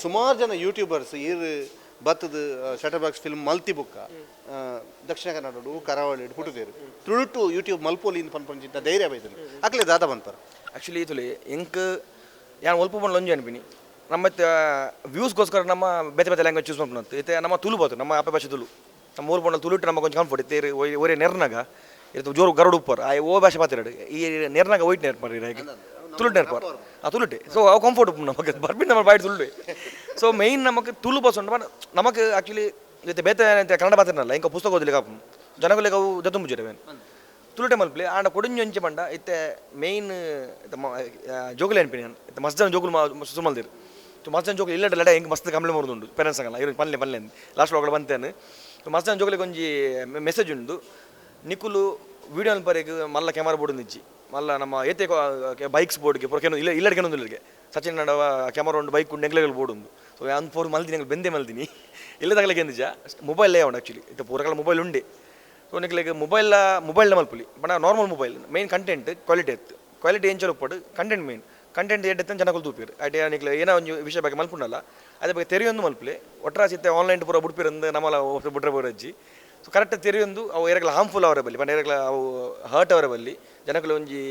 ಸುಮಾರು ಜನ ಯೂಟ್ಯೂಬರ್ಸ್ ಇರು ಬತ್ತದ ಶಟರ್ಬಾಕ್ಸ್ ಫಿಲ್ಮ್ ಮಲ್ತಿ ಬುಕ್ಕ ದಕ್ಷಿಣ ಕನ್ನಡ ಕರಾವಳಿ ಹುಟ್ಟುದೇರು ತುಳುಟು ಯೂಟ್ಯೂಬ್ ಮಲ್ಪೋಲಿ ಪನ್ಪಂಚಿಂತ ಧೈರ್ಯ ಬೈದನು ಅಕ್ಲೆ ದಾದ ಬಂತಾರ ಆ್ಯಕ್ಚುಲಿ ತುಳಿ ಎಂಕ್ ಯಾನು ಒಲ್ಪ ಬಂದು ಲೊಂಜಿ ಅನ್ಪಿನಿ ನಮ್ಮ ವ್ಯೂಸ್ಗೋಸ್ಕರ ನಮ್ಮ ಬೇತೆ ಬೇತೆ ಲ್ಯಾಂಗ್ವೇಜ್ ಚೂಸ್ ಮಾಡ್ಕೊಂಡು ಇತ್ತೆ ನಮ್ಮ ತುಳು ಬೋದು ನಮ್ಮ ಅಪ್ಪ ಭಾಷೆ ತುಳು ನಮ್ಮ ಊರು ಬಂದು ತುಳುಟ್ಟು ನಮ್ಮ ಕೊಂಚ ಕಂಫರ್ಟ್ ಇತ್ತೆ ಒರೇ ನೆರ್ನಾಗ ಇತ್ತು ಜೋರು ಗರಡು ಉಪ್ಪರ್ ಆ ಓ ಭಾಷೆ ಪಾತಿರಾಡು ಈ ನೆರ್ನಾಗ ವೈಟ್ ನೆರ್ ಪರ್ರಿ ಹಾಗೆ ತುಳು ನೆರ್ಪಾರ್ ತುಳುಟೆ ಸೊ ಅವು ಕಂಫರ್ಟ್ ಉಪ್ಪು ನಮಗೆ ಬರ್ಬಿಟ್ಟು ನಮ್ಮ ಬಾಯಿ ತುಳು ಸೊ ಮೇಯ್ನ್ ನಮಗೆ ತುಳು ಬಸ್ ಉಂಟು ನಮಗೆ ಆ್ಯಕ್ಚುಲಿ ಜೊತೆ ಬೇತೆ ಕನ್ನಡ ಪಾತ್ರನಲ್ಲ ಇಂಕ ಪುಸ್ತಕ ಓದಲಿಕ್ಕೆ ಕಾಪು ಜನಗಳಿಗೆ ಅವು ಜೊತೆ ಮುಚ್ಚಿರವೇನು ತುಳುಟೆ ಮಲ್ಪಲಿ ಆಂಡ ಕೊಡಿಂಜು ಹಂಚೆ ಬಂಡ ಇತ್ತೆ ಮೇಯ್ನ್ ಜೋಗುಲಿ ಅನ್ಪಿನಿ ನಾನು ಇತ್ತೆ ಮಸ್ತ್ ಜನ ಜೋಗುಲು ಸುಮಲ್ದಿರು ಸೊ ಮಸ್ತ್ ಜನ ಜೋಗುಲು ಇಲ್ಲ ಲಡ ಹೆಂಗೆ ಮಸ್ತ್ ಕಂಪ್ಲೇಂಟ್ ಮಾಡೋದುಂಡು ಪೇರೆಂಟ್ಸ್ ಆಗಲ್ಲ ಇರೋ ಪಲ್ಲೆ ಲಾಸ್ಟ್ ಒಳಗಡೆ ಬಂತೇನೆ ಮಸ್ತ್ ಜನ ಜೋಗುಲಿಗೆ ಒಂಜಿ ಮೆಸೇಜ್ ಉಂಡು ನಿಕುಲು ವೀಡಿಯೋ ಪರಿಗೆ ಮಲ್ಲ ಕ್ಯಾಮರಾ ಬೋರ್ಡ್ ನಿಚ್ಚಿ ಮಲ್ಲ ನಮ್ಮ ಏತೆ ಬೈಕ್ಸ್ ಬೋರ್ಡ್ಗೆ ಪುರಕ್ಕೆ ಇಲ್ಲ ಕೆಲವೊಂದಿಲ್ಲರಿಗೆ ಸಚಿನ್ ನಡವ ಕ್ಯಾಮರಾ ಉಂಡು ಬೈಕ್ ಉಂಡು ನೆಗ್ಲೆಗಳು ಬೋರ್ಡ್ ಉಂಡು ಸೊ ಅಂದ್ ಫೋರ್ ಮಲ್ದಿನಿ ನಂಗೆ ಬೆಂದೆ ಮಲ್ದಿನಿ ಇಲ್ಲದಾಗಲಿಕ್ಕೆ ನಿಜ ಮೊಬೈಲೇ ಉಂಡು ಆ್ಯಕ್ಚುಲಿ ಇತ್ತು ಪೂರಗಳ ಮೊಬೈಲ್ ಉಂಡೆ ಸೊ ನಿಕ್ಲಿಗೆ ಮೊಬೈಲ್ನ ಮಲ್ಪಲಿ but normal mobile main content quality ಇತ್ತು ಕ್ವಾಲಿಟಿ ಏನು ಚಲೋ ಪಡು ಕಂಟೆಂಟ್ ಮೇನ್ ಕಂಟೆಂಟ್ ಎಡ್ಡೆತ್ತ ಜನಗಳು ತೂಪಿರು ಅದೇ ನಿಕ್ಲೆ ಏನೋ ಒಂದು ವಿಷಯ ಬಗ್ಗೆ ಮಲ್ಪುಂಡಲ್ಲ ಅದ್ರ ಬಗ್ಗೆ ತೆರೆಯೊಂದು ಮಲ್ಪಲಿ ಒಟ್ಟರಾಸಿತ್ತೆ ಆನ್ಲೈನ್ ಪೂರ ಬಿಡ್ಪಿರಂದು ನಮ್ಮಲ್ಲ ಬಿಟ್ರೆ ಬೋರಜ್ಜಿ ಸೊ ಕರೆಕ್ಟ್ ತೆರೆಯೊಂದು ಅವು ಎರಗಲ ಹಾರ್ಮ್ಫುಲ್ ಅವರ ಬಲ್ಲಿ ಪಂಡ ಎರಗಲ ಅವು ಹರ್ಟ್ ಅವರ ಬಲ್ಲಿ ಜನಕಲು ಒಂಜಿ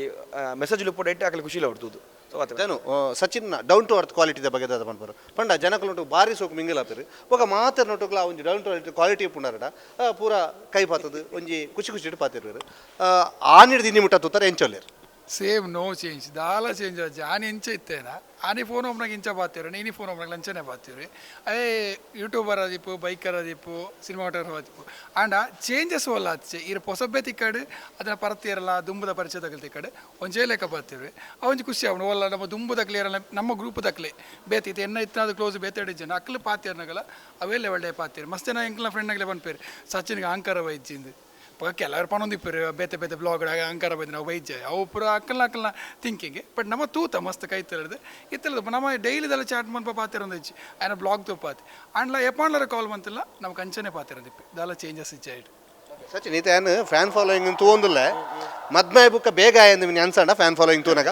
ಮೆಸೇಜ್ ಲುಪ್ಪುಡ ಇಟ್ಟು ಆಕಲಿ ಖುಷಿಲ ಹೊಡ್ತುದು ಸೊ ನಾನು ಸಚಿನ್ ಡೌನ್ ಟು ಅರ್ತ್ ಕ್ವಾಲಿಟಿದ ಬಗ್ಗೆ ದಾದ ಪನ್ಪರು ಪಂಡ ಜನಕಲು ಬಾರಿ ಸೋಕು ಮಿಂಗಲ್ ಆಪೇರು ಒಗ ಮಾತರ ನೋಟುಗ್ಲ ಒಂಜಿ ಡೌನ್ ಟು ಅರ್ತ್ ಕ್ವಾಲಿಟಿ ಪುಂಡಾರಡ ಪೂರ ಕೈ ಪಾತದು ಒಂಜಿ ಖುಷಿ ಖುಷಿ ಇಟ್ಟು ಪಾತಿರ್ವೇರು ಆನಿಡ್ ದಿನಿ ಮುಟ್ಟ ತೂತಾರೆ ಎಂಚೊಲ್ಲೇರು ಸೇಮ್ ನೋ ಚೇಂಜ್ ದಾಲ ಚೇಂಜ್ ಆಚೆ ಆನೆ ಇಂಚ ಇತ್ತೇನ ಆನೆ ಫೋನ್ ಒಬ್ಬನಾಗ ಇಂಚ ಪಾತಿರು ನೀನು ಫೋನ್ ಒಬ್ಬನಾಗ ಲಂಚನೆ ಪಾತಿರು ಅದೇ ಯೂಟ್ಯೂಬರ್ ಅದಿಪ್ಪು ಬೈಕರ್ ಅದಿಪ್ಪು ಸಿನಿಮಾಟೋಗ್ರಫರ್ ಅದಿಪ್ಪು ಆಂಡ ಚೇಂಜಸ್ ಒಲ್ಲ ಆಚೆ ಇರು ಹೊಸಬೆ ತಿಕ್ಕಡು ಅದನ್ನ ಪರತಿಯರಲ್ಲ ದುಂಬುದ ಪರಿಚಯ ತಗಲ್ ತಿಕ್ಕಡು ಒಂಚೇ ಲೆಕ್ಕ ಪಾತಿರು ಅವೊಂದು ಖುಷಿ ಅವನು ಒಲ್ಲ ನಮ್ಮ ದುಂಬುದ ಕ್ಲಿಯರಲ್ಲ ನಮ್ಮ ಗ್ರೂಪ್ ದಕ್ಲೆ ಬೇತಿತ್ತು ಎನ್ನ ಇತ್ತು ಕ್ಲೋಸ್ ಬೇತಾಡಿ ಜನ ಅಕ್ಲು ಪಾತಿಯರ್ನಾಗಲ್ಲ ಅವೆಲ್ಲ ಒಳ್ಳೆ ಪಾತಿರು ಮಸ್ತ್ ಜನ ಎಂಕ್ಲ ಫ್ರೆಂಡ್ನಾಗಲೇ ಬಂದ್ಪೇರು ಸಚಿನ್ಗೆ ಅಹಂಕಾರ ವೈದ್ಯಂದು ಕೆಲವರು ಪನೊಂದಿಪ್ಪರು ಬೇತೆ ಬೇತೆ ಬ್ಲಾಗ್ ಅಂಕಾರ ಬಂದು ನಾವು ವೈದ್ಯ ಅವು ಪುರ ಅಕ್ಕಲ್ನ ಥಿಂಕಿಂಗ್ ಬಟ್ ನಮ್ಮ ತೂತ ಮಸ್ತ್ ಕೈ ತರದು ಇತ್ತಲ್ಲದ ನಮ್ಮ ಡೈಲಿದೆಲ್ಲ ಚಾಟ್ ಮನ್ಪ ಪಾತಿರಂದು ಹೆಚ್ಚು ಆಯ್ನ ಬ್ಲಾಗ್ ತೂಪಾತಿ ಆಂಡ್ಲ ಎಪ್ಪಾಂಡ್ಲರ ಕಾಲ್ ಬಂತಿಲ್ಲ ನಾವು ಕಂಚನೆ ಪಾತಿರಂದಿಪ್ಪಿ ದಾಲ ಚೇಂಜಸ್ ಇಚ್ಚಾಯಿಡು ಸಚಿನ್ ಈತ ಏನು ಫ್ಯಾನ್ ಫಾಲೋಯಿಂಗ್ ತೂಂದಿಲ್ಲ ಮದ್ಮೆ ಬುಕ್ಕ ಬೇಗ ಆಯ್ತು ನೀವು ಅನ್ಸಂಡ ಫ್ಯಾನ್ ಫಾಲೋಯಿಂಗ್ ತೂನಾಗ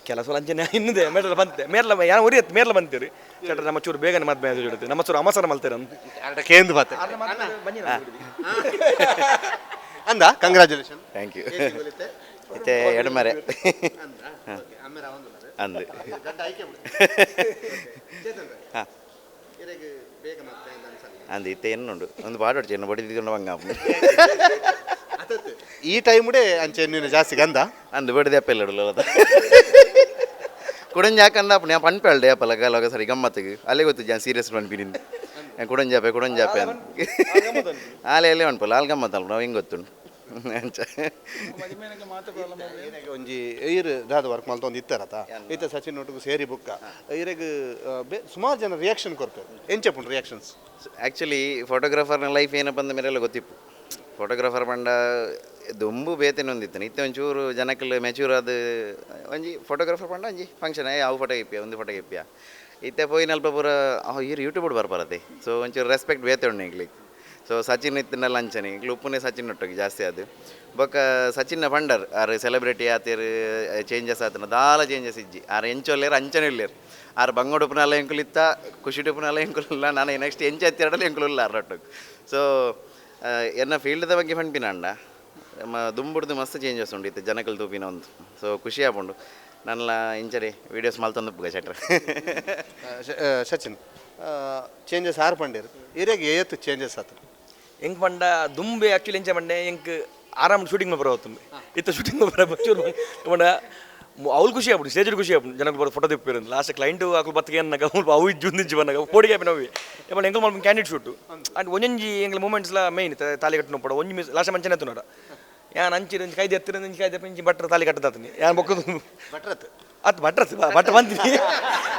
ಕೆಲಸ ಅಂಚನೆ ಇನ್ನಿದೆ ಮೇರ್ಲ ಬಂತೆ ಮೇರ್ಲ ಯಾರು ಉರಿಯತ್ ಮೇರ್ಲ ಬಂತೀರಿ ಚಟ್ರ ನಮ್ಮ ಚೂರು ಬೇಗನೆ ಮದ್ಮೆ ಜೊತೆ ನಮ್ಮ ಚೂರು ಅಮಸರ ಮಲ್ತಾರೆ ಅಂತ ಕೇಂದ್ರ ಬಾತೆ ಅಂದ ಕಂಗ್ರಾಚುಲೇಷನ್ ಥ್ಯಾಂಕ್ ಯು ಮತ್ತೆ ಎಡಮರೆ ಅಂದು ಹಾಂ ಅಂದು ಇತ್ತೆ ಎನ್ನುಂಡು ಒಂದು ಪಾಡು ಚೆನ್ನ ಬಡಿದಿಕೊಂಡು ಬಂಗ ಈ ಟೈಮ್ಡೆ ಅಂಚೆ ನೀನು ಜಾಸ್ತಿ ಗಂಧ ಅಂದು ಬಡಿದೆ ಅಪ್ಪ ಇಲ್ಲ ಕುಡಂಜ ಹಾಕಂದ ಅಪ್ಪ ನಾನು ಪನ್ಪೇಳ್ದೆ ಅಪ್ಪಲ್ಲ ಕಾಲಾಗ ಸರಿ ಗಮ್ಮತ್ತಿಗೆ ಅಲ್ಲೇ ಗೊತ್ತು ಜಾನ್ ಸೀರಿಯಸ್ ಪನ್ಪಿನಿಂದ ಕುಡಂಜಾಪೆ ಅಂತ ಆಲೆ ಅಲ್ಲೇ ಅನ್ಪಲ್ಲ ಅಲ್ಲಿ ಗಮ್ಮತ್ತಲ್ಲ ನಾವು ಹೆಂಗೆ ಗೊತ್ತುಂಟು ಒಂಜಿ ಐರ್ ದಾದ ವರ್ಕ್ ಮಲ್ತ ಒಂದು ಇತ್ತಾರತ ಈತ ಸಚಿನ್ ಒಟ್ಟಿಗೆ ಸೇರಿ ಬುಕ್ಕ ಐರೆಗ್ ಸುಮಾರು ಜನ ರಿಯಾಕ್ಷನ್ ಕೊಡ್ತಾರೆ ಎಂಚೆಪ್ಪುಂಡು ರಿಯಾಕ್ಷನ್ಸ್ ಆ್ಯಕ್ಚುಲಿ ಫೋಟೋಗ್ರಾಫರ್ನ ಲೈಫ್ ಏನಪ್ಪ ಅಂದ ಮೇಲೆಲ್ಲ ಗೊತ್ತಿಪ್ಪು ಫೋಟೋಗ್ರಾಫರ್ ಪಂಡ ದೊಂಬು ಬೇತೇನೆ ಒಂದಿತ್ತಾನೆ ಇತ್ತೆ ಒಂಚೂರು ಜನಕ್ಕಲ್ಲಿ ಮೆಚ್ಯೂರ್ ಆದ ಒಂಜಿ ಫೋಟೋಗ್ರಾಫರ್ ಪಂಡ ಒಂಜಿ ಫಂಕ್ಷನ್ ಯಾವ ಫೋಟೋ ಇಪ್ಪಿಯ ಒಂದು ಫೋಟೋ ಇಪ್ಪಿಯ ಇತ್ತೆ ಪೋಯಿನ ಅಲ್ಪ ಪೂರ ಇರು ಯೂಟ್ಯೂಬ್ ಬರ್ಬರತ್ತೆ ಸೊ ಒಂಚೂರು ರೆಸ್ಪೆಕ್ಟ್ ಬೇತೆ ಉಂಡು ಈಗ್ಲಿಕ್ಕೆ ಸೊ ಸಚಿನ್ ಇತ್ತಿನಲ್ಲ ಅಂಚನೆ ಈಗಲೂ ಉಪ್ಪುನೇ ಸಚಿನ್ ಒಟ್ಟಿಗೆ ಜಾಸ್ತಿ ಅದು ಬೊಕ್ಕ ಸಚಿನ್ನ ಪಂಡರ್ ಆರು ಸೆಲೆಬ್ರಿಟಿ ಆತೇರು ಚೇಂಜಸ್ ಆತನ ದಾಲ ಚೇಂಜಸ್ ಇಜ್ಜಿ ಆರು ಎಂಚೊಲ್ಲೇರು ಅಂಚನೆ ಇಲ್ಲೇರು ಆರು ಬಂಗೋಡುಪುನಲ್ಲ ಎಂಕುಲಿತ್ತ ಖುಷಿಡುಪುನಲ್ಲ ಎಂಕುಲಿಲ್ಲ ನಾನು ನೆಕ್ಸ್ಟ್ ಎಂಚ ಹತ್ತಿರಡಲ್ಲ ಎಂಕುಲಿಲ್ಲ ಆರೊಟ್ಟಿಗೆ ಸೊ ಎನ್ನ ಫೀಲ್ಡ್ದ ಬಗ್ಗೆ ಪಂಪಿನ ಅಂಡ ದುಂಬುಡ್ದು ಮಸ್ತ್ ಚೇಂಜಸ್ ಉಂಡಿತ್ತು ಜನಕಲ್ ತೂಪಿನ ಒಂದು ಸೊ ಖುಷಿ ಆಗ್ಬಂಡು ನನ್ನ ಇಂಚರಿ ವೀಡಿಯೋಸ್ ಮಲ್ತೊಂದು ಚಟ್ರ ಸಚಿನ್ ಚೇಂಜಸ್ ಆರು ಪಂಡೇರು ಇರೆಗೆ ಏತು ಚೇಂಜಸ್ ಆತು ಹೆಂಗೆ ಪಂಡ ದುಂಬೆ ಆ್ಯಕ್ಚುಲಿ ಎಂಚ ಪಂಡೆ ಹೆಂಗೆ ಆರಾಮ್ ಶೂಟಿಂಗ್ ಬರೋ ತುಂಬ ಇತ್ತು ಶೂಟಿಂಗ್ ಬರೋ ಚೂರು ಪಂಡ ಅವ್ಳು ಖುಷಿ ಆಗ್ಬಿಡು ಸ್ಟೇಜ್ ಖುಷಿ ಆಗ್ಬಿಡು ಜನಕ್ಕೆ ಬರೋ ಫೋಟೋ ತಿಪ್ಪಿರು ಲಾಸ್ಟ್ ಕ್ಲೈಂಟು ಹಾಕಲು ಬತ್ತಿಗೆ ಅನ್ನಗ ಅವು ಇಜ್ಜುಂದಿಜ್ಜು ಬಂದಾಗ ಪೋಡಿಗೆ ನಾವು ಏಪಣ್ಣ ಎಂಗೆ ಮಾಡ್ಬೇಕು ಕ್ಯಾಂಡಿಡೇಟ್ ಶೂಟು ಅಂಡ್ ಒಂಜೊಂಜಿ ಎಂಗ್ಲ ಮೂಮೆಂಟ್ಸ್ಲ ಮೇಯ್ನ್ ತಾಲಿ ಕಟ್ಟಿನ ಪಡ ಒಂಜಿ ಮಿಸ್ ಲಾಸ್ಟ್ ಮಂಚನೆ ಎತ್ತು ನೋಡ ಯಾನ್ ಅಂಚಿರ ಕೈದು ಎತ್ತಿರ ಕೈದು ಇಂಚಿ ಬಟ್ರ ತಾಲಿ ಕಟ್ಟದಾತೀನಿ ಯಾನ್ ಬೊಕ್ಕದು ಬಟ್ರತ್ ಅದು ಬಟ್ರ ಬಂತೀನಿ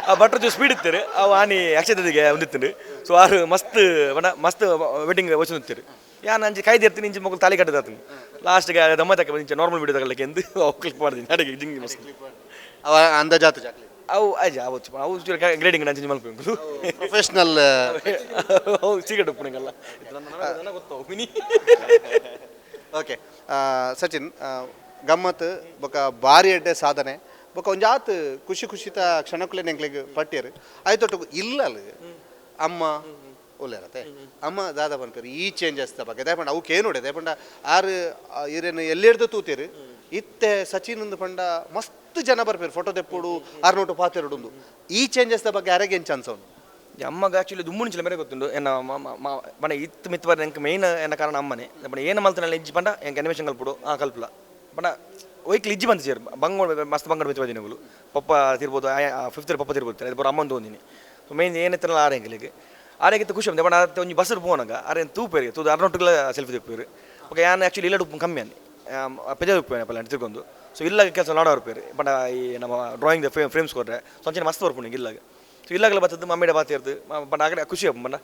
ಆ ಬಟ್ರ ಜೊ ಸ್ಪೀಡ್ ಇತ್ತಾರೆ ಅವು ಆನಿ ಅಕ್ಷತೆಗೆ ಒಂದಿತ್ತು ಸೊ ಆರು ಮಸ್ತ್ ವೆಡ್ಡಿಂಗ್ ವಚನ ಇತ್ತಾರೆ ಯಾನ್ ಅಂಚಿ ಕೈದು ಎತ್ತೀನಿ ಇಂಚಿ ಮಕ್ಕಳು ತಾಲಿ ಕಟ್ಟದಾತೀನಿ ಲಾಸ್ಟ್ಗೆ ದಮ್ಮತಕ್ಕೆ ಇಂಚ ನಾರ್ಮಲ್ ವಿಡಿಯೋ ತಗೊಳ್ಳಕ್ಕೆ ಎಂದು ಅವು ಕ್ಲಿಕ್ ಮಾಡ್ತೀನಿ ಅಡಿಗೆ ಜಿಂಗಿ ಮಸ್ತ್ ಅವ ಅಂದಾಜಾತು ಜಾಕ್ಲಿ ಅವು ಅಜ್ಜ ಅವತ್ತು ಅವು ಗ್ರೇಡಿಂಗ್ ಅಂಚಿ ಮಲ್ಪು ಪ್ರೊಫೆಷ್ನಲ್ ಅವು ಸಿಗಟ್ ಉಪ್ಪುಣಂಗಲ್ಲ ಗೊತ್ತಾವು ಮಿನಿ ಓಕೆ ಸಚಿನ್ ಗಮ್ಮತ್ ಬೊಕ ಭಾರಿ ಎಡ್ಡೆ ಸಾಧನೆ ಬೊಕ ಒಂಜಾತ್ ಖುಷಿ ಖುಷಿತ ಕ್ಷಣಕ್ಕುಲೆ ನೆಂಕ್ಲಿಗೆ ಪಟ್ಟಿಯರು ಆಯ್ತೊಟ್ಟು ಇಲ್ಲ ಅಮ್ಮ ಒಳ್ಳೆರತ್ತೆ ಅಮ್ಮ ದಾದ ಪನ್ಪೇರು ಈ ಚೇಂಜಸ್ ಬಗ್ಗೆ ದಯಪಂಡ ಅವಕ್ಕೆ ಏನು ಹೊಡೆ ದಯಪಂಡ ಆರು ಇರೇನು ಎಲ್ಲಿಡ್ದು ತೂತೀರು ಇತ್ತೆ ಸಚಿನ್ ಒಂದು ಪಂಡ ಮಸ್ತ್ ಜನ ಬರ್ಪೇರು ಫೋಟೋ ತೆಪ್ಪುಡು ಆರ್ನೋಟು ಪಾತೆರುಡು ಈ ಚೇಂಜಸ್ ಬಗ್ಗೆ ಯಾರಿಗೆ ಏನು ಚಾನ್ಸ್ ಅವನು ಅಮ್ಮಗ ಆ್ಯಕ್ಚುಲಿ ದುಮ್ಮುಣಿಂಚಲ ಮೇರೆ ಗೊತ್ತುಂಡು ಎನ್ನ ಬಣ ಇತ್ತು ಮಿತ್ವಾರ ಎಂಕ್ ಮೇಯ್ನ್ ಎನ್ನ ಕಾರಣ ಅಮ್ಮನೆ ಬಣ ಏನು ಮಲ್ತನಲ್ಲ ಇಜ್ಜಿ ಪಂಡ ಎಂಕ್ ಅನಿಮೇಷನ್ ಕಲ್ಪುಡು ಆ ಕಲ್ಪಲ ಬಣ ಒಯ್ಕ್ಲಿ ಇಜ್ಜಿ ಬಂತು ಸೇರು ಬಂಗೋಡು ಮಸ್ತ್ ಬಂಗೋಡು ಮಿತ್ವಾದಿನಗಳು ಪಪ್ಪ ತಿರ್ಬೋದು ಫಿಫ್ತ್ ಪಪ್ಪ ತಿರ್ಬೋದು ಅದು ಬರೋ ಅಮ್ಮನ ತೊಂದಿನಿ ಸೊ ಮೇಯ್ನ್ ಏನಿತ್ತಲ್ಲ ಆರೆಂಗಿಲಿಗೆ ಆರೆಗಿತ್ತು ಖುಷಿ ಬಂದೆ ಬಣ ಅದು ಒಂಜಿ ಬಸ್ಸರು ಪೋನಾಗ ಆರೇನು ತೂಪೇರಿ ತೂದು ಅರ್ನೊಟ್ಟಿಗೆಲ್ಲ ಸೆಲ್ಫಿ ತಿಪ್ಪೇರು ಓಕೆ ಯಾನ್ ಆ್ಯಕ್ಚುಲಿ ಇಲ್ಲ ಉಪ್ಪು ಕಮ್ಮಿ ಅನ್ನಿ ಪೆಜ ಉಪ್ಪೇನೆ ಪಲ್ಲ ತಿರ್ಕೊಂಡು ಸೊ ಇಲ್ಲಾಗ ಕೆಲಸ ನಾಡೋರು ಪೇರು ಬಣ ಈ ನಮ್ಮ ಡ್ರಾಯಿಂಗ್ ಫ್ರೇಮ್ಸ್ ಕೊಟ್ಟರೆ ಸೊಂಚನೆ ಮಸ್ತ್ ಬರ್ಪುಣಿಗೆ ಇಲ್ಲಾಗ ಸೊ ಇಲ್ಲಾಗಲ ಬರ್ತದ್ದು ಮಮ್ಮಿಡ ಬಾತಿರ್ದು ಬಟ್ ಆಗಡೆ ಖುಷಿ ಹಬ್ಬ ಬಣ್ಣ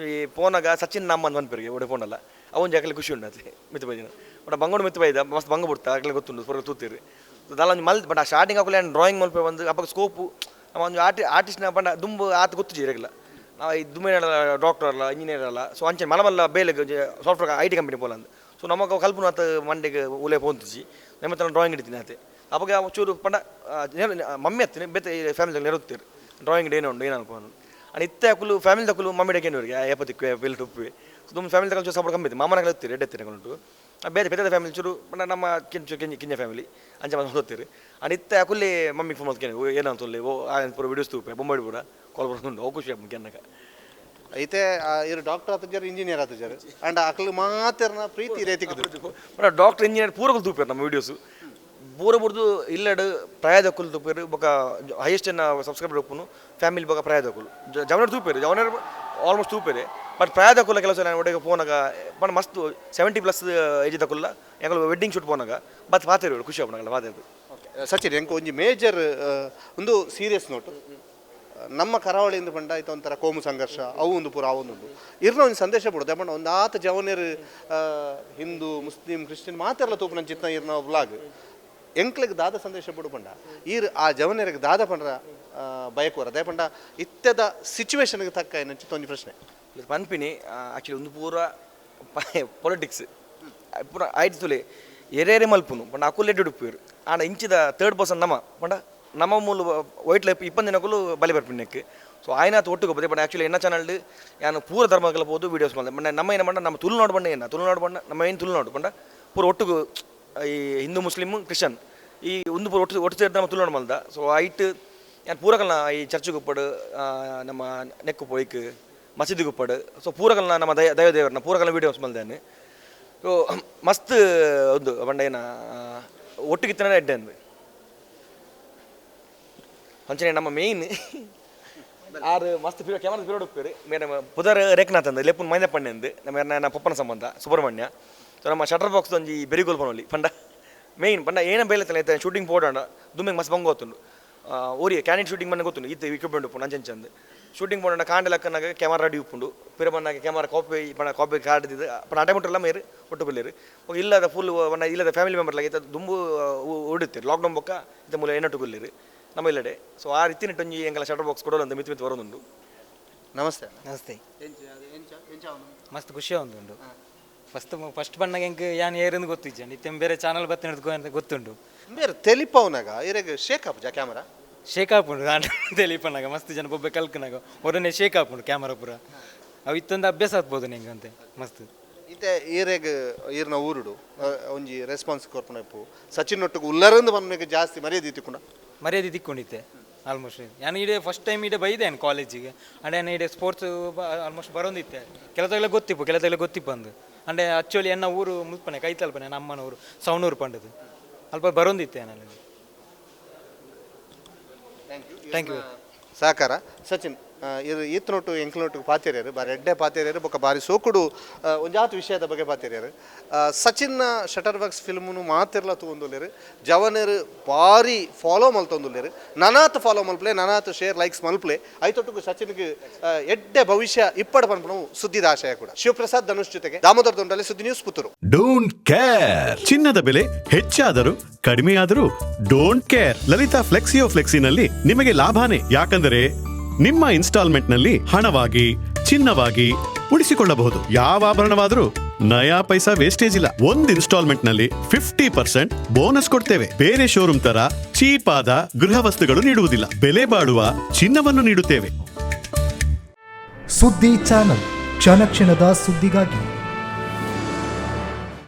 ಈ ಫೋನಾಗ ಸಚಿನ್ ನಮ್ಮ ಬಂದ್ಪೇರಿಗೆ ಒಡೆ ಫೋನಲ್ಲ ಅವನ ಜಾಕಲಿ ಖುಷಿ ಉಂಡು ಅದು ಮಿತ್ತು ಬೈದಿನ ಬಟ್ ಬಂಗೋಡು ಮಿತ್ತು ಬೈದ ಮಸ್ತ್ ಬಂಗ ಬಿಡ್ತಾ ಆಗಲೇ ಗೊತ್ತುಂಡು ಹೊರಗೆ ತೂತೀರಿ ದಾಲ ಒಂದು ಮಲ್ ಬಟ್ ಆ ಸ್ಟಾರ್ಟಿಂಗ್ ಹಾಕಲಿ ಡ್ರಾಯಿಂಗ್ ಮಲ್ಪೆ ಬಂದು ಅಪ್ಪ ಸ್ಕೋಪು ನಮ್ಮ ಒಂದು ಆರ್ಟಿಸ್ಟ್ನ ಬಣ್ಣ ದುಂಬು ಆತ ಗೊತ್ತು ಇರಗಿಲ್ಲ ನಾವು ಈ ದುಮ್ಮೆ ಡಾಕ್ಟರ್ ಅಲ್ಲ ಇಂಜಿನಿಯರ್ ಅಲ್ಲ ಸೊ ಅಂಚೆ ಮಲಮಲ್ಲ ಬೇಲೆ ಸಾಫ್ಟ್ವೇರ್ ಐ ಟಿ ಕಂಪನಿ ಪೋಲ ಅಂದು ಸೊ ನಮಗೆ ಕಲ್ಪನ ಆತ ಮಂಡೆಗೆ ಉಲೆ ಪೋಂತಿಸಿ ನಮ್ಮ ಹತ್ರ ಡ್ರಾಯಿಂಗ್ ಹಿಡಿತೀನಿ ಆತೆ ಅವಾಗ ಚೂರು ಪಂಡ ಮಮ್ಮಿ ಹತ್ತೀನಿ ಬೇತೆ ಫ್ಯಾಮಿಲಿ ನೆರುತ್ತೀರಿ ಡ್ರಾಯಿಂಗ್ ಏನೋ ಉಂಡು ಏನಪ್ಪ ಅಂಡ್ ಇತ್ತೆ ಹಾಕಲು ಫ್ಯಾಮಿಲಿ ತಕ್ಕಲು ಮಮ್ಮಿ ಡೇಕೇನವ್ರಿಗೆ ಎಪ್ಪತ್ತಿಕ್ವೆ ಬೆಲ್ಟ್ ಉಪ್ಪು ತುಂಬ ಫ್ಯಾಮಿಲಿ ತಗೊಂಡು ಸಪೋರ್ಟ್ ಕಮ್ಮಿ ಇತ್ತು ಮಾಮನ ಎತ್ತೀರಿ ರೆಡ್ ಎತ್ತೀರಿ ಉಂಟು ಬೇರೆ ಬೇರೆ ಫ್ಯಾಮಿಲಿ ಚೂರು ನಮ್ಮ ಕಿಂಜ ಫ್ಯಾಮಿಲಿ ಅಂಚೆ ಮಂದಿ ಹೋಗ್ತೀರಿ ಅಂಡ್ ಇತ್ತ ಕುಲ್ಲಿ ಮಮ್ಮಿಗೆ ಫೋನ್ ಮಾಡ್ತೀನಿ ಏನಂತ ಓ ಪೂರ ವಿಡಿಯೋಸ್ ತೂಪೆ ಬೊಂಬಾಡಿ ಪೂರ ಕಾಲ್ ಬರ್ಕೊಂಡು ಅವು ಖುಷಿ ಆಗ್ಬೇಕು ಕೆನ್ನಕ అయితే ఇరు డాక్టర్ అతజారు ఇంజనీర్ అతజారు అండ్ అక్కలు మాత్రన ప్రీతి రేతికి ಡಾಕ್ಟರ್ ಇಂಜಿನಿಯರ್ ಪೂರಗಳು ತೂಪೇರು ನಮ್ಮ ವೀಡಿಯೋಸು ಪೂರ ಬುಡ್ದು ಇಲ್ಲಡು ಪ್ರಯಾದಕ್ಕುಲು ತೂಪೇರು ಬೊಕ ಹೈಯೆಸ್ಟ್ ಸಬ್ಸ್ಕ್ರೈಬರ್ ಒಪ್ಪುನು ಫ್ಯಾಮಿಲಿ ಬೊಕ ಪ್ರಯಾದಕ್ಕುಲು ಜವನರ್ ತೂಪೇರು ಜವನರ್ ಆಲ್ಮೋಸ್ಟ್ ತೂಪೇರೆ ಬಟ್ ಪ್ರಯಾದಕ್ಕುಲ ಕೆಲಸ ನಾನು ಒಡೆಗೆ ಫೋನಾಗ ಬಟ್ ಮಸ್ತ್ 70+ ಏಜ್ ತಕ್ಕುಲ್ಲ ಎಂಗಳು ವೆಡ್ಡಿಂಗ್ ಶೂಟ್ ಫೋನಾಗ ಬತ್ ಪಾತೇರು ಖುಷಿ ಆಗ್ಬಿಡಲ್ಲ ಪಾತೇರು ಸಚಿನ್ ಎಂಕ ಒಂಜಿ ಮೇಜರ್ ಒಂದು ಸೀರಿಯಸ್ ನೋಟು ನಮ್ಮ ಕರಾವಳಿಯಿಂದ ಪಂಡ ಆಯ್ತು ಒಂಥರ ಕೋಮು ಸಂಘರ್ಷ ಅವು ಒಂದು ಪೂರ ಅವೊಂದು ಇರ್ನ ಒಂದು ಸಂದೇಶ ಬಿಡೋದು ಯಾಪಂಡ ಒಂದು ಆತ ಜವನೇರು ಹಿಂದೂ ಮುಸ್ಲಿಂ ಕ್ರಿಶ್ಚಿಯನ್ ಮಾತೆಲ್ಲ ತೂಪನ ಚಿತ್ತ ಇರ್ನ ವ್ಲಾಗ್ ಎಂಕ್ಲಿಗೆ ದಾದ ಸಂದೇಶ ಬಿಡು ಪಂಡ ಈರ್ ಆ ಜವನೇರಿಗೆ ದಾದ ಪಂಡ್ರ ಬಯಕೋರ ಅದೇ ಪಂಡ ಇತ್ಯದ ಸಿಚುವೇಶನ್ಗೆ ತಕ್ಕ ಏನಂಚಿತ್ತ ಒಂದು ಪ್ರಶ್ನೆ ಪನ್ಪಿನಿ ಆ್ಯಕ್ಚುಲಿ ಒಂದು ಪೂರ ಪೊಲಿಟಿಕ್ಸ್ ಪೂರ ಆಯ್ತು ತುಲೆ ಎರೇರೆ ಮಲ್ಪುನು ಪಂಡ ಅಕುಲ್ ಎಡ್ಡು ಉಡುಪೇರು ಆಂಡ ಇಂಚಿದ 3rd ಪರ್ಸನ್ ನಮ್ಮ ನಮ್ಮ ಮೂಲ ವೈಟ್ ಲೈಫ್ 20 ದಿನಕ್ಕೂ ಬಲಿ ಬರ್ಪಿನ್ನೆಕ್ಕೆ ಸೊ ಆಯ್ನಾತ್ ಒಟ್ಟಿಗೆ ಹೋಗ್ಬೋದು ಬಟ್ ಆ್ಯಕ್ಚುಲಿ ಎನ್ನ ಚಾನಲ್ ಯಾನು ಪೂರ ಧರ್ಮಗಳ ಬೋದು ವೀಡಿಯೋಸ್ ಮಾಡಿದೆ ಬಟ್ ನಮ್ಮ ಏನು ಬಂಡ ನಮ್ಮ ತುಳುನಾಡು ಬಂಡ ಏನು ತುಳುನಾಡು ಬಂಡ ನಮ್ಮ ಏನು ತುಳುನಾಡು ಬಂಡ ಪೂರ ಒಟ್ಟಿಗೆ ಈ ಹಿಂದೂ ಮುಸ್ಲಿಮ್ ಕ್ರಿಶ್ಚನ್ ಈ ಒಂದು ಪೂರ ಒಟ್ಟು ಸೇರಿ ನಮ್ಮ ತುಳುನಾಡು ಮಲ್ದ ಸೊ ಐಟ್ ಯಾನು ಪೂರಕಲ್ನ ಈ ಚರ್ಚಿಗೆ ಉಪ್ಪಡು ನಮ್ಮ ನೆಕ್ಕು ಪೊಯ್ಕ್ ಮಸೀದಿಗೆ ಉಪ್ಪಡು ಸೊ ಪೂರಕಲ್ನ ನಮ್ಮ ದೈವ ದೇವರನ್ನ ಪೂರಕಲ್ನ ವೀಡಿಯೋಸ್ ಮಲ್ದೇನೆ ಸೊ ಮಸ್ತ್ ಒಂದು ಬಂಡ ಏನ ಒಟ್ಟಿಗೆ ಇತ್ತನೇ ಎಡ್ಡೆ ಅಂದು ಅಂಚನೆ ನಮ್ಮ ಮೇಯ್ನ್ ಆರು ಮಸ್ತ್ ಕ್ಯಾಮರಾ ಪೀರಿಯಡ್ ಹೋಗ್ತಾರೆ ಮೇರೆ ಪುದರ್ ರೇಖನಾಥ್ ಅಂದ ಲೆಪ್ಪನ್ ಮೈಂದ ಪಣ್ಣೆ ಅಂದು ನಮ್ಮ ಪಪ್ಪನ ಸಂಬಂಧ ಸುಬ್ರಹ್ಮಣ್ಯ ಸೊ ನಮ್ಮ ಶಟರ್ ಬಾಕ್ಸ್ ಒಂಜಿ ಬೆರಿಗೋಲ್ ಪನೊಲಿ ಪಂಡ ಮೇಯ್ನ್ ಪಂಡ ಏನ ಬೇಲೆತ್ತಲ್ಲ ಐತೆ ಶೂಟಿಂಗ್ ಪೋಡಂಡ ದುಮ್ಮೆಗೆ ಮಸ್ತ್ ಬಂಗ ಹೋಗ್ತುಂಡು ಓರಿ ಕ್ಯಾಂಡಿಡ್ ಶೂಟಿಂಗ್ ಮನೆ ಗೊತ್ತುಂಡು ಇತ್ತು ಇಕ್ವಿಪ್ಮೆಂಟ್ ಉಪ್ಪು ಅಂಚಂಚಂದು ಶೂಟಿಂಗ್ ಪೋಡಂಡ ಕಾಂಡೆ ಲಕ್ಕನಾಗ ಕ್ಯಾಮರಾ ರೆಡಿ ಉಪ್ಪುಂಡು ಪಿರ ಬಣ್ಣಗೆ ಕ್ಯಾಮರಾ ಕಾಪಿ ಕಾರ್ಡ್ದಿದ್ದು ಪಣ ಅಟೆಮುಟ್ಟೆಲ್ಲ ಮೇರು ಒಟ್ಟು ಬಲ್ಲಿರು ಇಲ್ಲದ ಫುಲ್ ಬಣ್ಣ ಇಲ್ಲದ ಫ್ಯಾಮಿಲಿ ಮೆಂಬರ್ಲಾಗ ಇತ್ತ ದುಂಬು ಓಡುತ್ತೀರಿ ಲಾಕ್ಡೌನ್ ಬೊಕ್ಕ ಇತ್ತ ಮೂಲ ಎಣ್ಣಟ್ಟು ಬಲ್ಲಿರು ನಮ್ಮ ಇಲ್ಲಡೆ ಸೊ ಆ ರೀತಿ ನಿಟ್ಟೊಂಜಿ ಎಂಗಲ ಶಟರ್ ಬಾಕ್ಸ್ ಕೊಡೋಲ್ಲ ಅಂತ ಮಿತ್ ಬರೋದುಂಡು ನಮಸ್ತೆ ನಮಸ್ತೆ ಮಸ್ತ್ ಖುಷಿ ಉಂಟು ಫಸ್ಟ್ ಬಣ್ಣಗೆ ಹೆಂಗೆ ಯಾನ್ ಏರಿಂದ ಗೊತ್ತಿಜ್ಜೆ ನಿತ್ಯ ಬೇರೆ ಚಾನಲ್ ಬತ್ತ ಅಂತ ಗೊತ್ತುಂಟು ಬೇರೆ ತೆಲಿಪವನಾಗ ಇರಗೆ ಶೇಕ್ ಆಪುಜ ಕ್ಯಾಮರಾ ಶೇಕ್ ಹಾಪುಂಡು ತೆಲಿಪನಾಗ ಮಸ್ತ್ ಜನ ಬೊಬ್ಬೆ ಕಲ್ಕನಾಗ ಒಡನೆ ಶೇಕ್ ಹಾಪುಂಡು ಕ್ಯಾಮರಾ ಪೂರ ಅವು ಇತ್ತೊಂದು ಅಭ್ಯಾಸ ಆಗ್ಬೋದು ನಿಂಗೆ ಅಂತೆ ಮಸ್ತ್ ಇತ್ತೆ ಈರೆಗ್ ಈರ್ನ ಊರುಡು ಒಂಜಿ ರೆಸ್ಪಾನ್ಸ್ ಕೊರ್ಪುನಪ್ಪು ಸಚಿನ್ ಒಟ್ಟಿಗೆ ಉಲ್ಲರಂದು ಬಂದ್ಮೇಲೆ ಜಾಸ್ತಿ ಮರ್ಯಾದೆ ತಿಕ್ಕೊಂಡ ಮರ್ಯಾದೆ ತಿಕ್ಕೊಂಡಿದ್ದೆ ಆಲ್ಮೋಸ್ಟ್ ನಾನು ಇಡೀ ಫಸ್ಟ್ ಟೈಮ್ ಇಡೀ ಬೈದೇನು ಕಾಲೇಜಿಗೆ ಅಂಡೆ ನಾನು ಇಡೀ ಸ್ಪೋರ್ಟ್ಸ್ ಆಲ್ಮೋಸ್ಟ್ ಬರೋದಿತ್ತೆ ಕೆಲತೆಲ್ಲ ಗೊತ್ತಿಪ್ಪ ಅಂದು ಅಂಡೆ ಆಕ್ಚುಲಿ ಎನ್ನ ಊರು ಮುಲ್ಪನೆ ಕೈತಲ್ಪನೆ ನಮ್ಮನ ಊರು ಸವನೂರು ಪಂಡದು ಅಲ್ಪ ಬರೋದಿತ್ತೆ ನಾನು ಥ್ಯಾಂಕ್ ಯು ಸಹಕಾರ ಸಚಿನ್ ಈತನೊಟ್ಟು ಎಂಕ್ಲೊಟ್ಟು ಪಾತಿರ್ಯಾರು ಬಾರಿ ಎಡ್ಡೆ ಪಾತಿರ್ಯಾರು ಬೊಕ್ಕ ಬಾರಿ ಸೋಕುಡು ಒಂಜಾತು ವಿಷಯದ ಬಗ್ಗೆ ಪಾತಿರ್ಯಾರು ಸಚಿನ್ನ ಶಟರ್ ಬಾಕ್ಸ್ ಫಿಲ್ಮುನು ಮಾತಿರ್ಲ ತಗೊಂದುಲ್ಲೇರು ಜವನರು ಭಾರಿ ಫಾಲೋ ಮಲ್ತೊಂದುಲ್ಲೇರು ನನಾತ್ ಫಾಲೋ ಮಲ್ಪ್ಲೆ ನನಾತ್ ಶೇರ್ ಲೈಕ್ಸ್ ಮಲ್ಪ್ಲೆ ಐತೊಟ್ಟಿಗೂ ಸಚಿನ್ಗೆ ಎಡ್ಡೆ ಭವಿಷ್ಯ ಇಪ್ಪಡ ಪನ್ಪುಣವು ಸುದ್ದಿದ ಆಶಯ ಕೂಡ ಶಿವಪ್ರಸಾದ್ ಧನುಷ್ ಜೊತೆಗೆ ದಾಮೋದರ್ ದೊಂಡಲ್ಲಿ ಸುದ್ದಿ ನ್ಯೂಸ್ ಪುತ್ತೂರು. ಡೋಂಟ್ ಕೇರ್ ಚಿನ್ನದ ಬೆಲೆ ಹೆಚ್ಚಾದರೂ ಕಡಿಮೆಯಾದರೂ ಡೋಂಟ್ ಕೇರ್ ಲಲಿತಾ ಫ್ಲೆಕ್ಸಿನಲ್ಲಿ ನಿಮಗೆ ಲಾಭಾನೇ ಯಾಕಂದರೆ ನಿಮ್ಮ ಇನ್ಸ್ಟಾಲ್ಮೆಂಟ್ ನಲ್ಲಿ ಹಣವಾಗಿ ಚಿನ್ನವಾಗಿ ಉಳಿಸಿಕೊಳ್ಳಬಹುದು. ಯಾವ ಆಭರಣವಾದರೂ ನಯಾ ಪೈಸಾ ವೇಸ್ಟೇಜ್ ಇಲ್ಲ. ಒಂದು ಇನ್ಸ್ಟಾಲ್ಮೆಂಟ್ ನಲ್ಲಿ 50% ಬೋನಸ್ ಕೊಡ್ತೇವೆ. ಬೇರೆ ಶೋರೂಮ್ ತರ ಚೀಪ್ ಆದ ಗೃಹ ವಸ್ತುಗಳು ನೀಡುವುದಿಲ್ಲ. ಬೆಲೆ ಬಾಳುವ ಚಿನ್ನವನ್ನು ನೀಡುತ್ತೇವೆ. ಸುದ್ದಿ ಚಾನಲ್ ಕ್ಷಣ ಕ್ಷಣದ ಸುದ್ದಿಗಾಗಿ